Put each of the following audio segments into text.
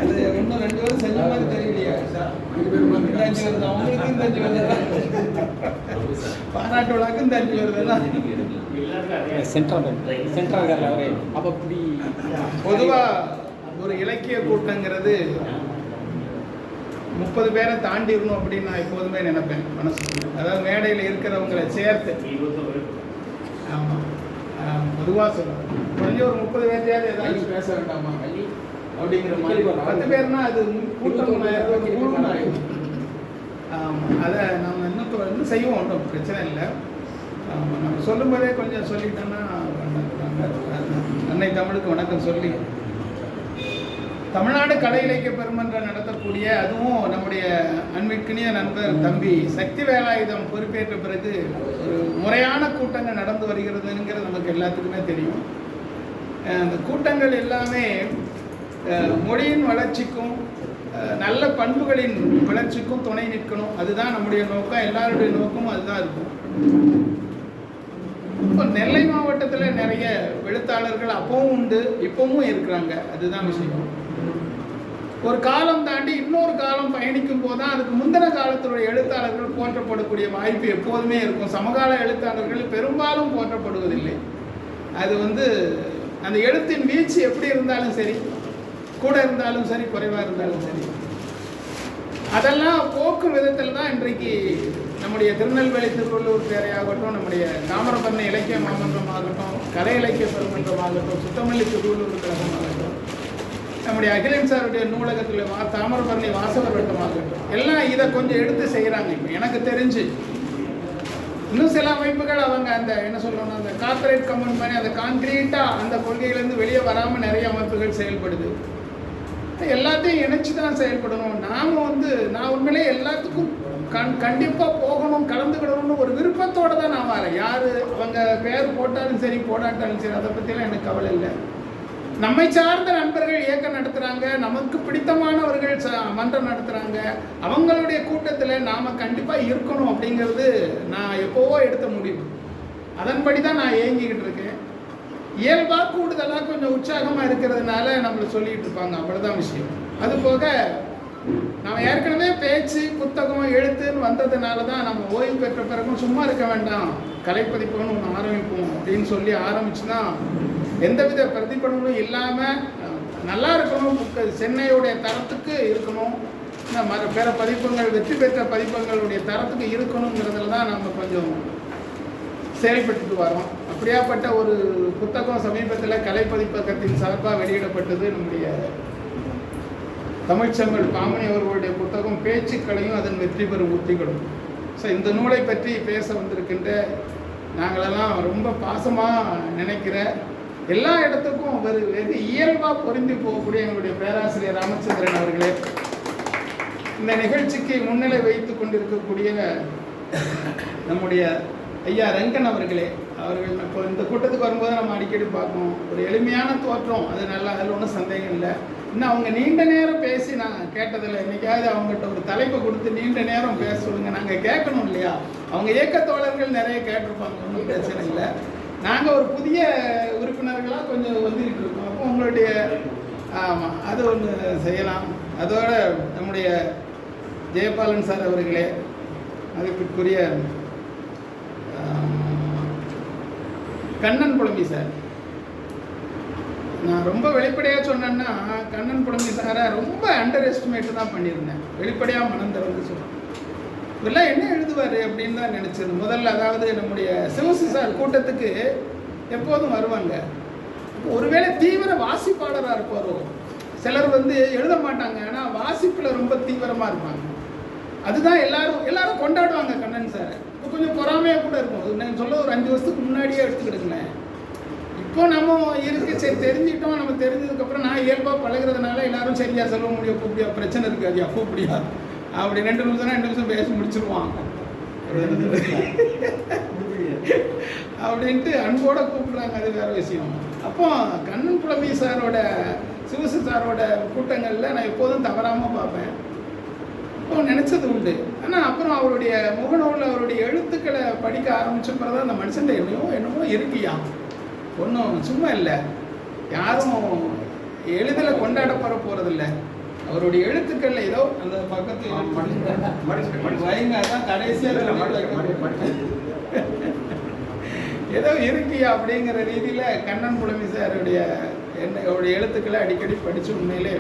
அது இன்னும் 2 பேரும் செஞ்ச மாதிரி தெரியலையா? அவங்களுக்கும் தஞ்சு வருது, பாராட்டு விழாக்கும் தஞ்சு வருதுன்னா பொதுவாக ஒரு இலக்கிய கூட்டங்கிறது 30 பேரை தாண்டிடணும் அப்படின்னு நான் எப்போதுமே நினைப்பேன் மனசு. அதாவது மேடையில் இருக்கிறவங்களை சேர்த்து. ஆமாம், பொதுவாக சொல்லுவேன், கொஞ்சம் ஒரு 30 பேர்த்தையாவது ஏதாவது பேச வேண்டாமா அப்படிங்கிற மாதிரி. 10 பேர்னா அது கூட்டம் ஆயிடும். ஆமாம், அதை நம்ம இன்னும் செய்வோம், ஒன்றும் பிரச்சனை இல்லை. ஆமாம், நம்ம சொல்லும்போதே கொஞ்சம் சொல்லிட்டோன்னா அன்னை தமிழுக்கு வணக்கம் சொல்லி தமிழ்நாடு கலை இலக்கிய பெருமன்றம் நடத்தக்கூடிய, அதுவும் நம்முடைய அன்பிற்கினிய நண்பர் தம்பி சக்தி வேலாயுதம் பொறுப்பேற்ற பிறகு ஒரு முறையான கூட்டங்கள் நடந்து வருகிறதுங்கிறது நமக்கு எல்லாத்துக்குமே தெரியும். அந்த கூட்டங்கள் எல்லாமே மொழியின் வளர்ச்சிக்கும் நல்ல பண்புகளின் வளர்ச்சிக்கும் துணை நிற்கணும். அதுதான் நம்முடைய நோக்கம், எல்லாருடைய நோக்கமும் அதுதான் இருக்கும். இப்போ நெல்லை மாவட்டத்தில் நிறைய எழுத்தாளர்கள் அப்பவும் உண்டு, இப்பவும் இருக்கிறாங்க. அதுதான் விஷயம். ஒரு காலம் தாண்டி இன்னொரு காலம் பயணிக்கும் போது தான் அதுக்கு முந்தின காலத்தினுடைய எழுத்தாளர்கள் போற்றப்படக்கூடிய வாய்ப்பு எப்போதுமே இருக்கும். சமகால எழுத்தாளர்கள் பெரும்பாலும் போற்றப்படுவதில்லை. அது அந்த எழுத்தின் வீச்சு எப்படி இருந்தாலும் சரி, கூட இருந்தாலும் சரி, குறைவாக இருந்தாலும் சரி, அதெல்லாம் போக்கும் விதத்தில் தான் இன்றைக்கு நம்முடைய திருநெல்வேலி திருவள்ளூர் பேரையாகட்டும், நம்முடைய தாமிரபரணி இலக்கிய மாமன்றம் ஆகட்டும், கலை இலக்கிய பெருமன்றம் ஆகட்டும், சுத்தமல்லி திருவள்ளூர் கழகமாகட்டும், நம்முடைய அகிலன் சாருடைய நூலகத்தில் தாமிரபரணி வாசகர் வட்டமாகட்டும், எல்லாம் இதை கொஞ்சம் எடுத்து செய்கிறாங்க. இப்போ எனக்கு தெரிஞ்சு இன்னும் சில அமைப்புகள் அவங்க அந்த என்ன சொல்லணும், அந்த கார்பரேட் கம்பெனி மாதிரி அந்த கான்கிரீட்டாக அந்த கொள்கையிலேருந்து வெளியே வராமல் நிறைய அமைப்புகள் செயல்படுது. எல்லாத்தையும் இணைச்சி தான் செயல்படணும். நான் உண்மையிலே எல்லாத்துக்கும் கண்டிப்பாக போகணும், கலந்துக்கிடணும்னு ஒரு விருப்பத்தோடு தான் நான் வரேன். யார் அவங்க பேர் போட்டாலும் சரி, போடாட்டாலும் சரி, அதை பற்றிலாம் எனக்கு கவலை இல்லை. நம்மை சார்ந்த நண்பர்கள் இயக்கம் நடத்துகிறாங்க, நமக்கு பிடித்தமானவர்கள் மன்றம் நடத்துகிறாங்க, அவங்களுடைய கூட்டத்தில் நாம் கண்டிப்பாக இருக்கணும் அப்படிங்கிறது நான் எப்போவோ எடுத்த முடிவு. அதன்படி தான் நான் இயங்கிக்கிட்டு இருக்கேன். இயல்பாக கூடுதலாக கொஞ்சம் உற்சாகமாக இருக்கிறதுனால நம்மளை சொல்லிகிட்டு இருப்பாங்க, அவ்வளோதான் விஷயம். அதுபோக நம்ம ஏற்கனவே பேச்சு, புத்தகம், எழுத்துன்னு வந்ததுனால தான் நம்ம ஓய்வு பெற்ற பிறகும் சும்மா இருக்க வேண்டாம், கலைப்பதிப்புன்னு ஒன்று ஆரம்பிப்போம் அப்படின்னு சொல்லி ஆரம்பிச்சுன்னா எந்தவித பிரதிபலனும் இல்லாமல் நல்லா இருக்கணும், சென்னையுடைய தரத்துக்கு இருக்கணும், பிற பதிப்பங்கள் வெற்றி பெற்ற பதிப்பங்களுடைய தரத்துக்கு இருக்கணுங்கிறதுல தான் நம்ம கொஞ்சம் செயல்பட்டு வரோம். அப்படியாப்பட்ட ஒரு புத்தகம் சமீபத்தில் கலைப்பதிப்பகத்தின் சார்பாக வெளியிடப்பட்டது. நம்முடைய தமிழ்ச்செம்மல் பாமணி அவர்களுடைய புத்தகம் பேச்சுக்களையும் அதன் வெற்றி பெறும் உத்திகளும். ஸோ இந்த நூலை பற்றி பேச வந்திருக்கின்ற நாங்களெல்லாம் ரொம்ப பாசமாக நினைக்கிற, எல்லா இடத்துக்கும் வெகு இயல்பாக பொருந்தி போகக்கூடிய எங்களுடைய பேராசிரியர் ராமச்சந்திரன் அவர்களே, இந்த நிகழ்ச்சிக்கு முன்னிலை வைத்து கொண்டிருக்கக்கூடிய நம்முடைய ஐயா ரங்கன் அவர்களே, அவர்கள் இப்போ இந்த கூட்டத்துக்கு வரும்போது நம்ம அடிக்கடி பார்க்கணும், ஒரு எளிமையான தோற்றம், அது நல்லா, அதில் ஒன்றும் சந்தேகம் இல்லை. இன்னும் அவங்க நீண்ட நேரம் பேசி நான் கேட்டதில்லை. என்றைக்காவது அவங்ககிட்ட ஒரு தலைப்பை கொடுத்து நீண்ட நேரம் பேச சொல்லுங்கள், நாங்கள் கேட்கணும் இல்லையா? அவங்க இயக்கத்தோழர்கள் நிறைய கேட்டிருப்பாங்க, ஒன்றும் பிரச்சனை இல்லை. நாங்கள் ஒரு புதிய உறுப்பினர்களாக கொஞ்சம் வந்துக்கிட்டு இருக்கோம். அப்போ உங்களுடைய ஆமாம், அது ஒன்று செய்யலாம். அதோட நம்முடைய ஜெயபாலன் சார் அவர்களே, அதுக்குரிய கண்ணன் புலம்பி சார், நான் ரொம்ப வெளிப்படையாக சொன்னேன்னா கண்ணன் புலம்பி சாரை ரொம்ப அண்டர் எஸ்டிமேட்டு தான் பண்ணியிருந்தேன். வெளிப்படையாக மனம் திறந்து சொன்னேன், இதெல்லாம் என்ன எழுதுவார் அப்படின்னு தான் நினச்சது முதல்ல. அதாவது நம்முடைய சிவசி சார் கூட்டத்துக்கு எப்போதும் வருவாங்க. ஒருவேளை தீவிர வாசிப்பாளராக இருப்பாரோ, சிலர் எழுத மாட்டாங்க, ஆனால் வாசிப்பில் ரொம்ப தீவிரமாக இருப்பாங்க. அதுதான் எல்லாரும் கொண்டாடுவாங்க கண்ணன் சார். இப்போ கொஞ்சம் பொறாமையாக கூட இருக்கும். நான் சொல்ல ஒரு 5 வருஷத்துக்கு முன்னாடியே எடுத்துக்கிடுங்களேன். இப்போ நம்ம சரி தெரிஞ்சிட்டோம். நம்ம தெரிஞ்சதுக்கப்புறம் நான் இயல்பாக பழகிறதுனால எல்லாரும் சரியா சொல்ல முடியும், கூப்பிடியா, பிரச்சனை இருக்காது, கூப்பிடியா அப்படி 2 நிமிஷம் 2 நிமிஷம் பேசி முடிச்சிருவான் அப்படின்ட்டு அன்போட கூப்பிடுறாங்க, அது வேற விஷயம். அப்போ கண்ணன் புலம்பி சாரோட, சிவசி சாரோட கூட்டங்களில் நான் எப்போதும் தவறாமல் பார்ப்பேன். அப்போ நினச்சது உண்டு. ஆனால் அப்புறம் அவருடைய முகநூலில் அவருடைய எழுத்துக்களை படிக்க ஆரம்பித்த பிறகு தான் அந்த மனுஷன் என்னமோ இருக்கியா, ஒன்றும் சும்மா இல்லை, யாரும் எளிதில் கொண்டாடப்பட போகிறதில்ல. அவருடைய எழுத்துக்கள் ஏதோ அந்த பக்கத்தில் வைங்க, அதான் கடைசியாக ஏதோ இருக்கு அப்படிங்கிற ரீதியில் கண்ணன் புலமை சாருடைய அவருடைய எழுத்துக்களை அடிக்கடி படித்து உண்மையிலே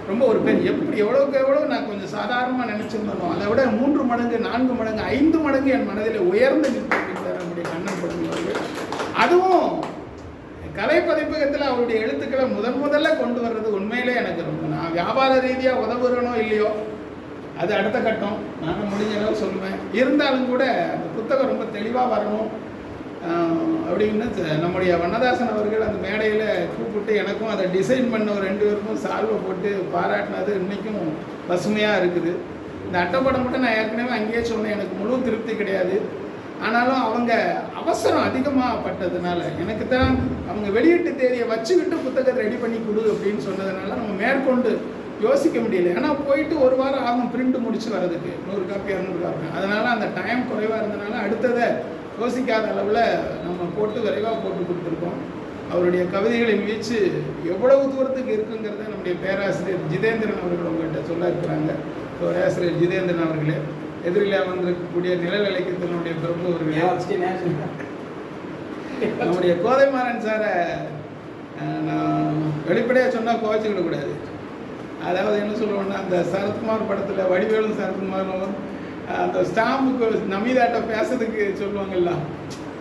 ரொம்ப ஒரு பெண் எப்படி எவ்வளோக்கு எவ்வளோ நான் கொஞ்சம் சாதாரணமாக நினச்சிருந்தோம், அதை விட 3 மடங்கு 4 மடங்கு 5 மடங்கு என் மனதில் உயர்ந்து நிற்கிறார் நம்முடைய கண்ணன் புலமை அவர்கள். அதுவும் கலை பதிப்பகத்தில் அவருடைய எழுத்துக்களை முதல்ல கொண்டு வர்றது உண்மையிலே எனக்கு ரொம்ப, நான் வியாபார ரீதியாக உதவுறனோ இல்லையோ அது அடுத்த கட்டம், நான் முடிஞ்ச அளவு சொல்லுவேன். இருந்தாலும் கூட அந்த புத்தகம் ரொம்ப தெளிவாக வரணும் அப்படின்னு நம்முடைய வண்ணதாசன் அவர்கள் அந்த மேடையில் கூப்பிட்டு எனக்கும் அதை டிசைன் பண்ண ஒரு 2 பேருக்கும் சால்வை போட்டு பாராட்டினது இன்றைக்கும் பசுமையாக இருக்குது. இந்த அட்டைப்படம் மட்டும் நான் ஏற்கனவே அங்கேயே சொன்னேன், எனக்கு முழு திருப்தி கிடையாது. ஆனாலும் அவங்க அவசரம் அதிகமாக பட்டதுனால எனக்கு தான் அவங்க வெளியீட்டு தேதியை வச்சுக்கிட்டு புத்தகத்தை ரெடி பண்ணி கொடு அப்படின்னு சொன்னதுனால நம்ம மேற்கொண்டு யோசிக்க முடியல. ஏன்னா போயிட்டு 1 வாரம் ஆகும் பிரிண்ட் முடிச்சு வர்றதுக்கு 100 காப்பி 200 காப்பி. அதனால் அந்த டைம் குறைவாக இருந்ததுனால அடுத்ததை யோசிக்காத அளவில் நம்ம போட்டு விரைவாக போட்டு கொடுத்துருக்கோம். அவருடைய கவிதைகளின் வீச்சு எவ்வளவு தூரத்துக்கு இருக்குங்கிறத நம்முடைய பேராசிரியர் ஜிதேந்திரன் அவர்கள் உங்கள்கிட்ட சொல்ல இருக்கிறாங்க. பேராசிரியர் ஜிதேந்திரன் அவர்களே, எதிரில் வந்திருக்கக்கூடிய நிழல் இலக்கியத்தினுடைய பிரபு அவர்களே, நம்முடைய கோதைமாறன் சாரை நான் வெளிப்படையாக சொன்னால் கோவச்சிக்கிடக்கூடாது. அதாவது என்ன சொல்லுவோன்னா, அந்த சரத்குமார் படத்தில் வடிவேலும் சரத்குமாரும் அந்த ஸ்டாம்புக்கு நமிதாட்ட பேசுறதுக்கு சொல்லுவாங்கல்ல,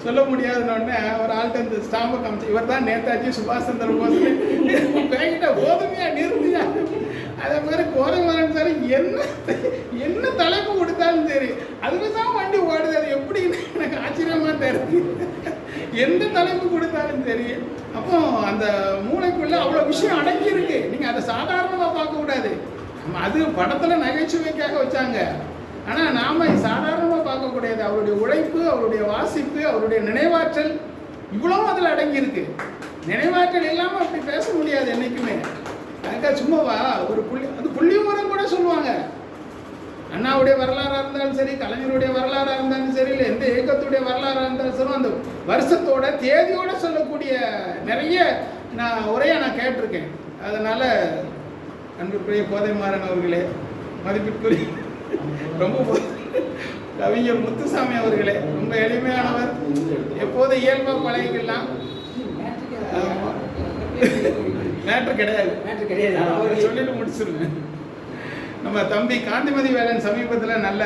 சொல்ல முடியாதுன்னொடனே ஒரு ஆள்கிட்ட இந்த ஸ்டாம்பை காமிச்சு, இவர் தான் நேதாஜி சுபாஷ் சந்திர போஸ் பேங்கிட்ட போதுமையா நிறுத்தியா. அதே மாதிரி கோதைமாறன் சார் என்ன தலைப்பு கொடுத்தாலும் சரி அதுக்கு தான் வண்டி ஓடுது. அது எப்படின்னு எனக்கு ஆச்சரியமாக தெரியுது. எந்த தலைப்பு கொடுத்தாலும் சரி. அப்போ அந்த மூளைக்குள்ள அவ்வளோ விஷயம் அடங்கி இருக்கு. நீங்கள் அதை சாதாரணமாக பார்க்கக்கூடாது. அது படத்தில் நகைச்சுவைக்காக வச்சாங்க. ஆனால் நாம் சாதாரணமாக பார்க்கக்கூடியது அவருடைய உழைப்பு, அவருடைய வாசிப்பு, அவருடைய நினைவாற்றல் இவ்வளவும் அதில் அடங்கியிருக்கு. நினைவாற்றல் இல்லாமல் அப்படி பேச முடியாது என்றைக்குமே. அதுக்காக சும்மாவா ஒரு புள்ளிவிவரம் கூட சொல்லுவாங்க. அண்ணாவுடைய வரலாறாக இருந்தாலும் சரி, கலைஞருடைய வரலாறாக இருந்தாலும் சரி, இல்லை எந்த இயக்கத்துடைய வரலாறாக இருந்தாலும் சரி, அந்த வருஷத்தோட தேதியோடு சொல்லக்கூடிய நிறைய உரையை நான் கேட்டிருக்கேன். அதனால் அன்புக்குரிய கோதைமாறன் அவர்களே, மதிப்பிற்குரிய ரொம்ப கவிஞர் முத்துசாமி அவர்களே, ரொம்ப எளிமையானவர், எப்போது இயல்பாக பழகிக்கலாம். மேட்ரு கிடையாது சொல்லிட்டு முடிச்சிருவேன். நம்ம தம்பி காந்திமதி வேலன் சமீபத்தில் நல்ல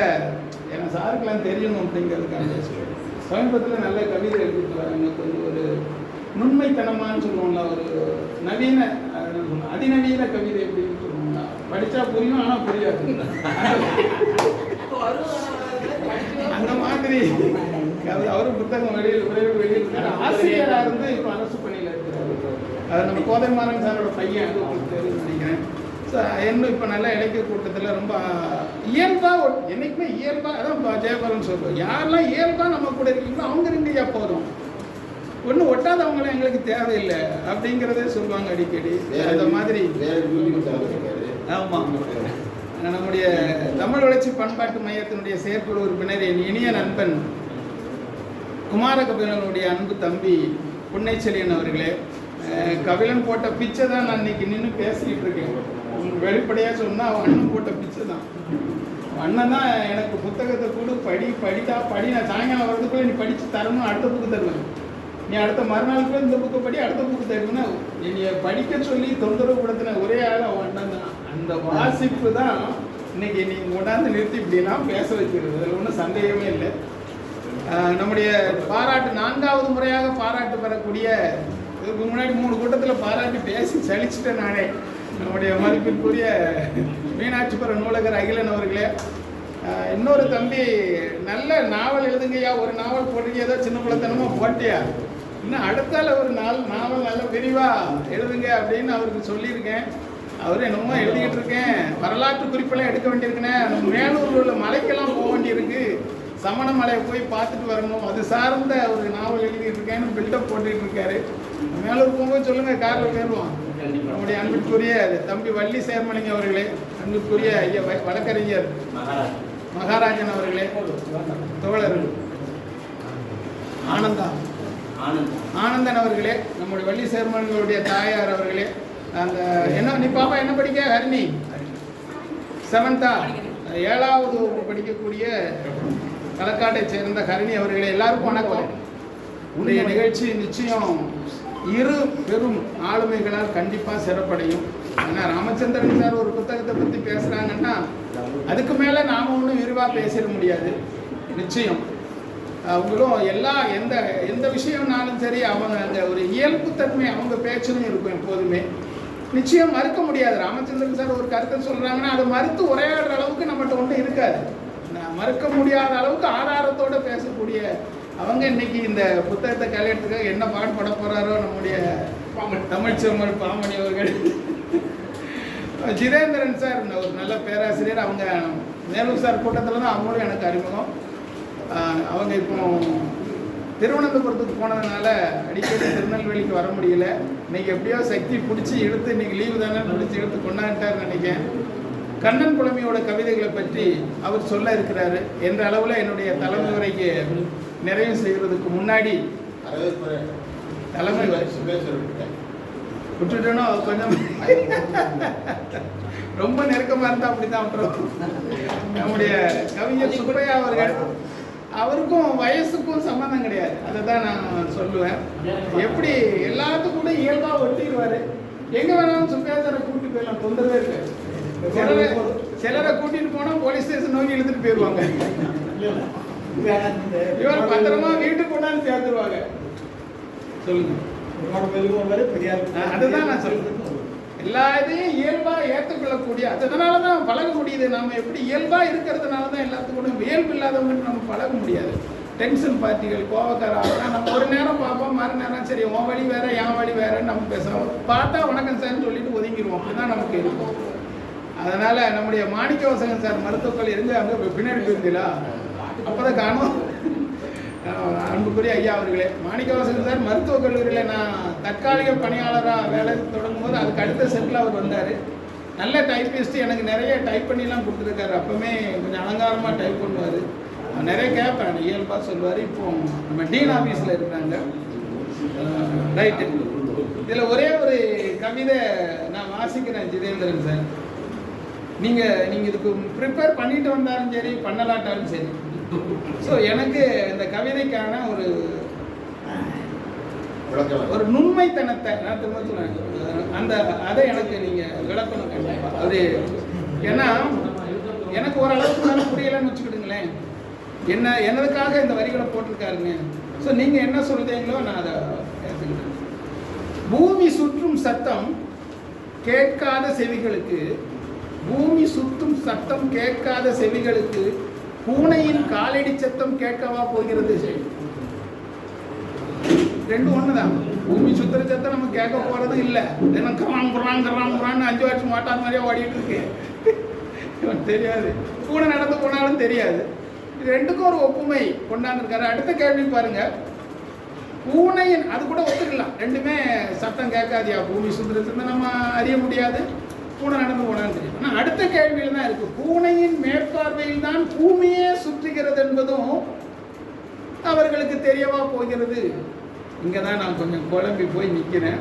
எனக்கு சாருக்கெல்லாம் தெரியணும் அப்படிங்கிறதுக்காக சமீபத்தில் நல்ல கவிதை எழுதிட்டு கொஞ்சம் ஒரு நுண்மைத்தனமானு சொல்லுவோம்ல, ஒரு நவீன அதிநவீன கவிதை எப்படின்னு சொல்லுவோம்ல, படித்தா புரியும் ஆனால் புரியாது. அந்த மாதிரி அவரும் புத்தகம் வெளியிட்டிருக்காரு. ஆசிரியராக இருந்து இப்போ அரசு பணியில் இருக்கிறார். அது நம்ம கோதைமாறன் சாரோட பையன், அது உங்களுக்கு தெரியும் நினைக்கிறேன். ஸோ இன்னும் இப்போ நல்ல இலக்கிய கூட்டத்தில் ரொம்ப இயல்பாக, என்றைக்குமே இயல்பாக, அதான் ஜெயபாலன் சொல்லுவோம், யாரெல்லாம் இயல்பாக நம்ம கூட இருக்கீங்களோ அவங்க ரெண்டு போதும், ஒன்றும் ஒட்டாதவங்களாம் எங்களுக்கு தேவையில்லை அப்படிங்கிறதே சொல்லுவாங்க அடிக்கடி. அந்த மாதிரி ஆமாம், நம்முடைய தமிழ் வளர்ச்சி பண்பாட்டு மையத்தினுடைய செயற்குழு உறுப்பினர் என் இனிய நண்பன் குமாரகபிலனுடைய அன்பு தம்பி புன்னைச்செழியன் அவர்களே, கபிலன் போட்ட பிச்சை தான் நான் இன்னைக்கு நின்று பேசிக்கிட்டு இருக்கேன். வெளிப்படையாக சொன்னால் அவன் அண்ணன் போட்ட பிச்சை தான். அண்ணன் தான் எனக்கு புத்தகத்தை கூட படி, நான் சாயங்காலம் வரதுக்குள்ளே நீ படித்து தரணும், அடுத்த புக்கு தருவேன், நீ அடுத்த மறுநாளுக்குள்ளே இந்த புக்கை படி, அடுத்த புக்கு தருவேன்னா என்னைய படிக்க சொல்லி தொந்தரவு படுத்தின ஒரே ஆள் அவன் அண்ணன் தான். அந்த வாசிப்பு தான் இன்னைக்கு நீ கொண்டாந்து நிறுத்தி இப்படிலாம் பேச வைக்கிறது, அதில் ஒன்றும் சந்தேகமே இல்லை. நம்முடைய பாராட்டு 4வது முறையாக பாராட்டு பெறக்கூடிய, இதுக்கு முன்னாடி 3 கூட்டத்தில் பாராட்டி பேசி சலிச்சுட்டேன் நானே. நம்முடைய மதிப்பிற்குரிய மீனாட்சிபுரம் நூலகர் அகிலன் அவர்களே, இன்னொரு தம்பி நல்ல நாவல் எழுதுங்கய்யா, ஒரு நாவல் போடுறீங்க, ஏதோ சின்ன பிள்ளைத்தனமாக போட்டியா, இன்னும் அடுத்தால ஒரு நாவல் நல்ல விரிவாக எழுதுங்க அப்படின்னு அவருக்கு சொல்லியிருக்கேன். அவர் என்னமோ எழுதிக்கிட்டு இருக்கேன், வரலாற்று குறிப்பெல்லாம் எடுக்க வேண்டியிருக்குண்ணே, மேலூரில் உள்ள மலைக்கெல்லாம் போக வேண்டியிருக்கு, சமண மலையை போய் பார்த்துட்டு வரணும், அது சார்ந்த ஒரு நாவல் எழுதிட்டு இருக்கேன்னு பில்டப் போட்டுட்டு இருக்காரு. மேலூர் போகும்போது சொல்லுங்க, காரில் போயிடுவோம். நம்முடைய அன்புக்குரிய தம்பி வள்ளி சேர்மலிங்க அவர்களே, அன்புக்குரிய ஐயா வழக்கறிஞர் மகாராஜன் அவர்களே, தோழர்கள் ஆனந்தன் அவர்களே, நம்முடைய வள்ளி சேர்மலிங்களுடைய தாயார் அவர்களே, அந்த என்ன நீ பாப்பா என்ன படிக்க ஹரிணி? 7th 7வது வகுப்பு படிக்கக்கூடிய களக்காட்டை சேர்ந்த ஹரிணி அவர்களே, எல்லாருக்கும் வணக்கம். உடைய நிகழ்ச்சி நிச்சயம் இரு பெரும் ஆளுமைகளால் கண்டிப்பாக சிறப்படையும். ஏன்னா ராமச்சந்திரன் சார் ஒரு புத்தகத்தை பற்றி பேசுகிறாங்கன்னா அதுக்கு மேலே நாம் ஒன்றும் விரிவாக பேசிட முடியாது. நிச்சயம் அவங்களும் எந்த எந்த விஷயம்னாலும் சரி அவங்க அந்த ஒரு இயல்புத்தன்மை அவங்க பேச்சிலும் இருக்கும் எப்போதுமே. நிச்சயம் மறுக்க முடியாது. ராமச்சந்திரன் சார் ஒரு கருத்தை சொல்கிறாங்கன்னா அதை மறுத்து உரையாடுற அளவுக்கு நம்மகிட்ட ஒன்றும் இருக்காது. மறுக்க முடியாத அளவுக்கு ஆதாரத்தோடு பேசக்கூடிய அவங்க இன்னைக்கு இந்த புத்தகத்தை கலையத்துக்காக என்ன பாடுபட போகிறாரோ நம்முடைய தமிழ்ச்செம்மல் பாமணி அவர்கள். ஜிதேந்திரன் சார் ஒரு நல்ல பேராசிரியர். அவங்க நேரு சார் கூட்டத்தில் தான் அவங்களும் எனக்கு அறிமுகம். அவங்க இப்போ திருவனந்தபுரத்துக்கு போனதுனால அடிக்கடி திருநெல்வேலிக்கு வர முடியல. இன்னைக்கு எப்படியோ சக்தி பிடிச்சி இழுத்து, இன்னைக்கு லீவு தானே பிடிச்சி இழுத்து கொண்டாட்டார் நினைக்கிறேன். கண்ணன் புலமையோட கவிதைகளை பற்றி அவர் சொல்ல இருக்கிறாரு. என்ற அளவில் என்னுடைய தலைமை உரைக்கு நிறைவு செய்கிறதுக்கு முன்னாடி தலைமை விட்டுட்டோன்னா கொஞ்சம் ரொம்ப நெருக்கமாக இருந்தால் அப்படி தான் விட்டுரும். நம்முடைய கவிஞர் சுப்பையா அவர்கள், அவருக்கும் வயசுக்கும் சம்மந்தம் கிடையாது. அதை தான் நான் சொல்லுவேன். எப்படி எல்லாத்துக்கும் கூட இயல்பாக ஒட்டிடுவார். எங்கே வேணாலும் சுப்பையாச்சாரை கூப்பிட்டு போயிடலாம், தொந்தரவே இருக்கு. சிலரை கூட்டிட்டு போனால் போலீஸ் ஸ்டேஷன் நோக்கி இழுத்துட்டு போயிடுவாங்க. இவர் பத்திரமா வீட்டுக்கு கொண்டாந்து சேர்த்துருவாங்க. சொல்லுங்க. அதுதான் நான் சொல்றேன். எல்லா இதையும் இயல்பாக ஏற்றுக்கொள்ளக்கூடிய, அதனால தான் பழக முடியுது. நம்ம எப்படி இயல்பாக இருக்கிறதுனால தான் எல்லாத்துக்கும் இயல்பு இல்லாதவங்க நம்ம பழக முடியாது. டென்ஷன் பார்ட்டிகள், கோவக்காரன் நம்ம ஒரு நேரம் பார்ப்போம், மறு நேரம் சரி உன் வழி வேற என் வழி வேறன்னு நம்ம பேசுவோம். பார்த்தா வணக்கம் சார்ன்னு சொல்லிட்டு ஒதுங்கிடுவோம். அப்படிதான் நமக்கு இருக்கும். அதனால நம்முடைய மாணிக்கவாசகன் சார் மருத்துவக்கல் இருந்து அங்கே பின்னாடி போயிருந்தீங்களா? அப்போதான் காணும். அன்புக்குரிய ஐயா அவர்களே, மாணிக்கவாசகன் சார் மருத்துவக் கல்லூரியில் நான் தற்காலிக பணியாளராக வேலை தொடங்கும் போது அதுக்கு அடுத்த செட்டில் அவர் வந்தார். நல்ல டைப்பிஸ்ட்டு, எனக்கு நிறைய டைப் பண்ணிலாம் கொடுத்துருக்காரு. அப்போவுமே கொஞ்சம் அலங்காரமாக டைப் பண்ணுவார். நிறைய கேட்பேன், இயல்பாக சொல்லுவார். இப்போ நம்ம டீன் ஆஃபீஸில் இருக்கிறாங்க. ரைட்டு. இதில் ஒரே ஒரு கவிதை நான் வாசிக்கிறேன். ஜிதேந்திரன் சார், நீங்கள் இதுக்கு ப்ரிப்பேர் பண்ணிட்டு வந்தாலும் சரி, பண்ணலாட்டாலும் சரி. ஸோ எனக்கு இந்த கவிதைக்கான ஒரு நுண்மைத்தனத்தை நான் திரும்ப சொல்லுவேன். அதை எனக்கு நீங்கள் விளக்கணும் கண்டிப்பாக. அது ஏன்னா எனக்கு ஓரளவுக்கு மேலே புரியலைன்னு வச்சுக்கிட்டுங்களேன். என்னதுக்காக இந்த வரிகளை போட்டிருக்காருங்க. ஸோ நீங்கள் என்ன சொல்கிறீங்களோ நான் அதை பேசுகிறேன். பூமி சுற்றும் சத்தம் கேட்காத செவிகளுக்கு, பூமி சுற்றும் சத்தம் கேட்காத செவிகளுக்கு பூனையின் காலடி சத்தம் கேட்கவா போகிறது? ரெண்டும் ஒண்ணுதான். பூமி சுத்துற சத்தம் நம்ம கேட்க போறது இல்லை. தினம் கரான் குரான் கரான் குரான்னு 5 வருஷம் மாட்டாத மாதிரியே ஓடிட்டு இருக்கு. தெரியாது. பூனை நடந்து போனாலும் தெரியாது. இது ரெண்டுக்கும் ஒரு ஒப்புமை கொண்டாந்துருக்காரு. அடுத்த கேள்வி பாருங்க. பூனையின், அது கூட ஒத்துக்கலாம், ரெண்டுமே சத்தம் கேட்காதியா? பூமி சுத்துறது நம்ம அறிய முடியாது, பூனை நடந்து போனான்னு தெரியும். ஆனால் அடுத்த கேள்வியில் தான் இருக்கு. பூனையின் மேற்பார்வையில் தான் பூமியே சுற்றுகிறது என்பதும் அவர்களுக்கு தெரியவா போகிறது? இங்கே தான் நான் கொஞ்சம் குழம்பி போய் நிற்கிறேன்.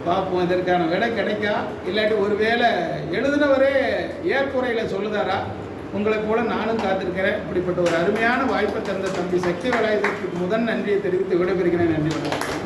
பார்ப்போம் இதற்கான விடை கிடைக்கா, இல்லாட்டி ஒருவேளை எழுதினவரே ஏற்புரையில் சொல்லுதாரா? உங்களை போல நானும் காத்திருக்கிறேன். இப்படிப்பட்ட ஒரு அருமையான வாய்ப்பை தந்த தம்பி சக்தி வேலாயுதத்துக்கு முதன் நன்றியை தெரிவித்து விடைபெறுகிறேன். நன்றி.